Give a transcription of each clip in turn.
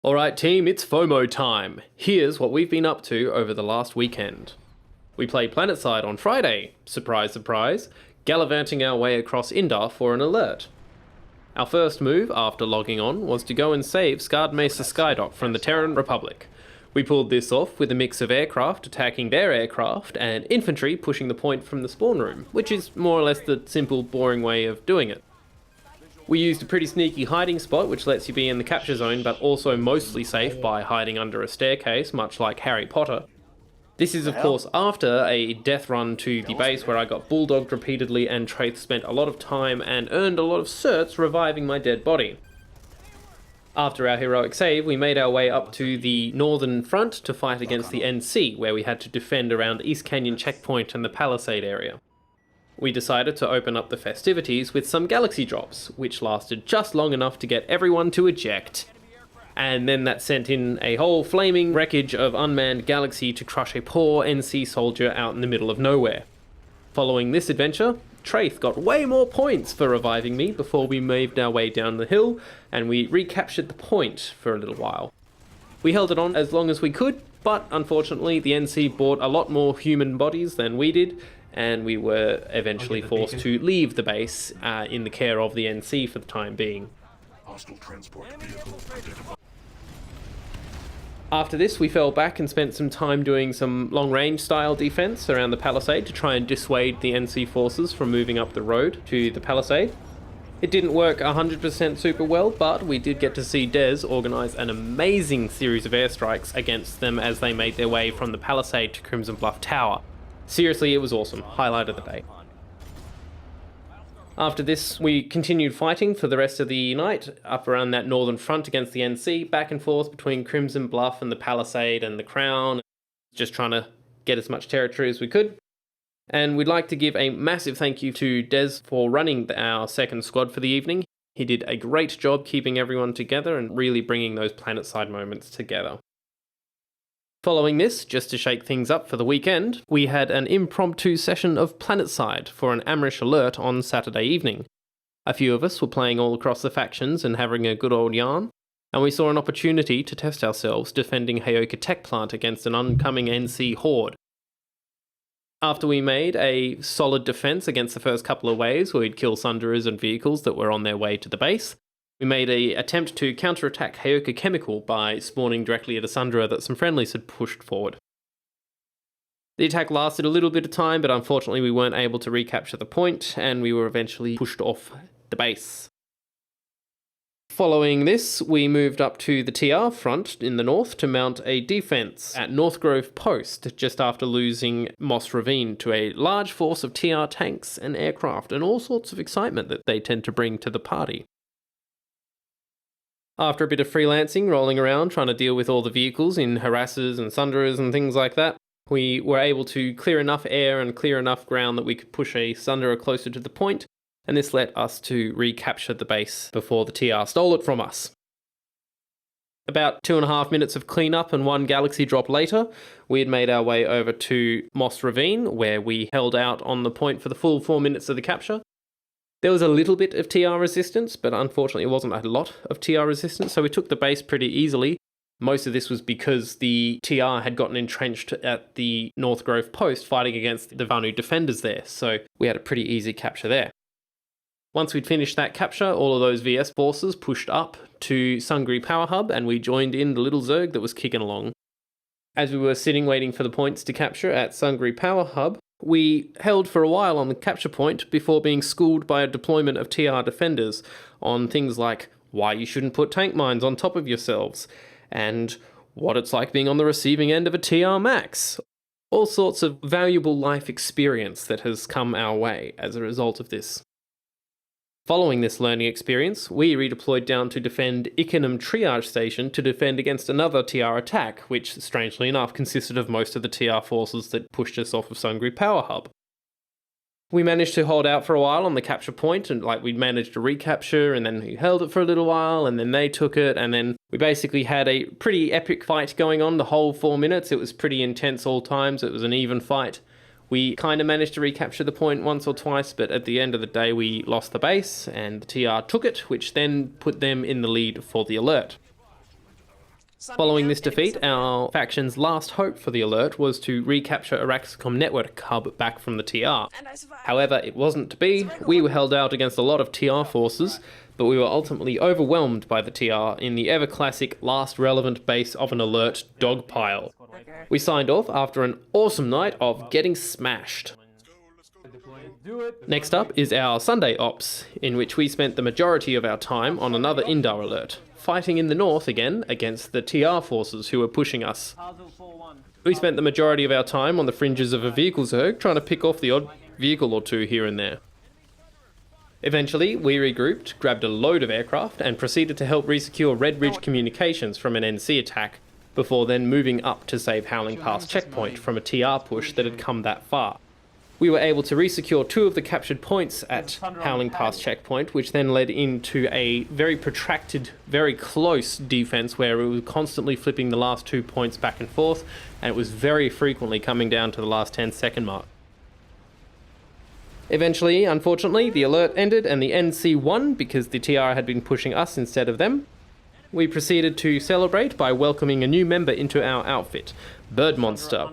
Alright team, it's FOMO time. Here's what we've been up to over the last weekend. We played PlanetSide on Friday, surprise surprise, gallivanting our way across Indar for an alert. Our first move after logging on was to go and save Scarred Mesa Skydock from the Terran Republic. We pulled this off with a mix of aircraft attacking their aircraft and infantry pushing the point from the spawn room, which is more or less the simple, boring way of doing it. We used a pretty sneaky hiding spot which lets you be in the capture zone but also mostly safe by hiding under a staircase, much like Harry Potter. This is of course after a death run to the base where I got bulldogged repeatedly and Traith spent a lot of time and earned a lot of certs reviving my dead body. After our heroic save, we made our way up to the northern front to fight against the NC, where we had to defend around East Canyon Checkpoint and the Palisade area. We decided to open up the festivities with some galaxy drops, which lasted just long enough to get everyone to eject. And then that sent in a whole flaming wreckage of unmanned galaxy to crush a poor NC soldier out in the middle of nowhere. Following this adventure, Traith got way more points for reviving me before we moved our way down the hill, and we recaptured the point for a little while. We held it on as long as we could, but unfortunately the NC bought a lot more human bodies than we did, and we were eventually forced to leave the base in the care of the NC for the time being. Hostile transport vehicle identified. After this, we fell back and spent some time doing some long-range style defense around the Palisade to try and dissuade the NC forces from moving up the road to the Palisade. It didn't work 100% super well, but we did get to see Dez organize an amazing series of airstrikes against them as they made their way from the Palisade to Crimson Bluff Tower. Seriously, it was awesome. Highlight of the day. After this, we continued fighting for the rest of the night, up around that northern front against the NC, back and forth between Crimson Bluff and the Palisade and the Crown, just trying to get as much territory as we could. And we'd like to give a massive thank you to Dez for running our second squad for the evening. He did a great job keeping everyone together and really bringing those PlanetSide moments together. Following this, just to shake things up for the weekend, we had an impromptu session of PlanetSide for an Amrish alert on Saturday evening. A few of us were playing all across the factions and having a good old yarn, and we saw an opportunity to test ourselves defending Heyoka Tech Plant against an oncoming NC horde. After we made a solid defense against the first couple of waves where we'd kill Sunderers and vehicles that were on their way to the base, we made an attempt to counterattack Heyoka Chemical by spawning directly at a Sunderer that some friendlies had pushed forward. The attack lasted a little bit of time, but unfortunately we weren't able to recapture the point, and we were eventually pushed off the base. Following this, we moved up to the TR front in the north to mount a defense at North Grove Post, just after losing Moss Ravine to a large force of TR tanks and aircraft and all sorts of excitement that they tend to bring to the party. After a bit of freelancing, rolling around, trying to deal with all the vehicles in harassers and sunderers and things like that, we were able to clear enough air and clear enough ground that we could push a sunderer closer to the point, and this let us to recapture the base before the TR stole it from us. About 2.5 minutes of cleanup and one galaxy drop later, we had made our way over to Moss Ravine, where we held out on the point for the full 4 minutes of the capture. There was a little bit of TR resistance, but unfortunately it wasn't a lot of TR resistance, so we took the base pretty easily. Most of this was because the TR had gotten entrenched at the North Grove Post fighting against the Vanu defenders there, so we had a pretty easy capture there. Once we'd finished that capture, all of those VS forces pushed up to Sungri Power Hub, and we joined in the little Zerg that was kicking along. As we were sitting waiting for the points to capture at Sungri Power Hub, we held for a while on the capture point before being schooled by a deployment of TR defenders on things like why you shouldn't put tank mines on top of yourselves, and what it's like being on the receiving end of a TR Max. All sorts of valuable life experience that has come our way as a result of this. Following this learning experience, we redeployed down to defend Ickenham Triage Station to defend against another TR attack, which, strangely enough, consisted of most of the TR forces that pushed us off of Sungri Power Hub. We managed to hold out for a while on the capture point, and we managed to recapture, and then we held it for a little while, and then they took it, and then we basically had a pretty epic fight going on the whole 4 minutes. It was pretty intense all times. It was an even fight. We kind of managed to recapture the point once or twice, but at the end of the day we lost the base, and the TR took it, which then put them in the lead for the alert. Following this defeat, our faction's last hope for the alert was to recapture Araxicom network hub back from the TR. However, it wasn't to be. We were held out against a lot of TR forces, but we were ultimately overwhelmed by the TR in the ever-classic last relevant base of an alert dogpile. We signed off after an awesome night of getting smashed. Next up is our Sunday Ops, in which we spent the majority of our time on another Indar alert, fighting in the north again against the TR forces who were pushing us. We spent the majority of our time on the fringes of a vehicle zerg, trying to pick off the odd vehicle or two here and there. Eventually, we regrouped, grabbed a load of aircraft, and proceeded to help resecure Red Ridge communications from an NC attack, before then moving up to save Howling Pass checkpoint from a TR push that had come that far. We were able to resecure 2 of the captured points at Howling Pass checkpoint, which then led into a very protracted, very close defense where we were constantly flipping the last 2 points back and forth, and it was very frequently coming down to the last 10-second mark. Eventually, unfortunately, the alert ended and the NC won because the TR had been pushing us instead of them. We proceeded to celebrate by welcoming a new member into our outfit, Bird Monster,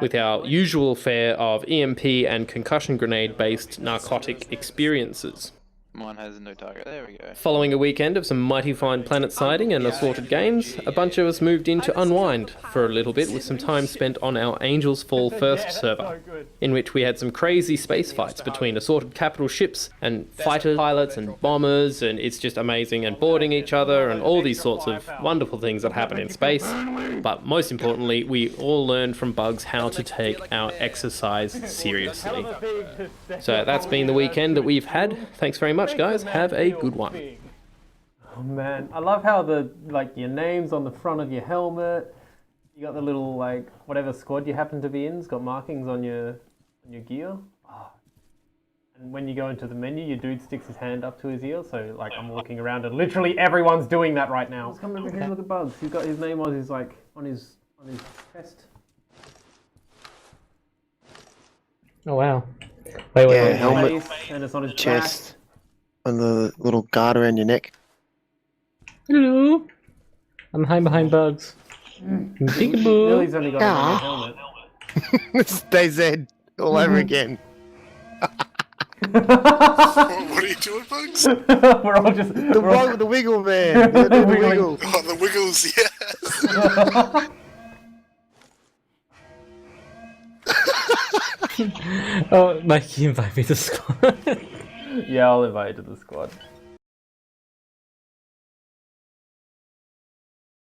with our usual fare of EMP and concussion grenade based narcotic experiences. Mine has no target. There we go. Following a weekend of some mighty fine planet sighting and assorted games, a bunch of us moved in to unwind for a little bit with some time spent on our Angels Fall First server, in which we had some crazy space fights between assorted capital ships and fighter pilots and bombers, and it's just amazing, and boarding each other and all these sorts of wonderful things that happen in space. But most importantly, we all learned from Bugs how to take our exercise seriously. So that's been the weekend that we've had. Thanks very much, guys. Have a good one. Oh man, I love how your name's on the front of your helmet. You got the little whatever squad you happen to be in. It's got markings on your gear. Oh. And when you go into the menu, your dude sticks his hand up to his ear. So I'm walking around and literally everyone's doing that right now. Let's come over here. Look at Bugs. He's got his name on his on his chest. Oh wow. Wait. Helmet, and it's on his chest, and the little guard around your neck. Hello. I'm hiding behind Bugs. Peekaboo. Lily's only got a helmet. It's DayZ all over again. What are you doing, Bugs? We're all just The wiggle, man. The wiggle. Oh, the wiggles, yes. Oh, Mikey, invite me to the squad. Yeah, I'll invite you to the squad.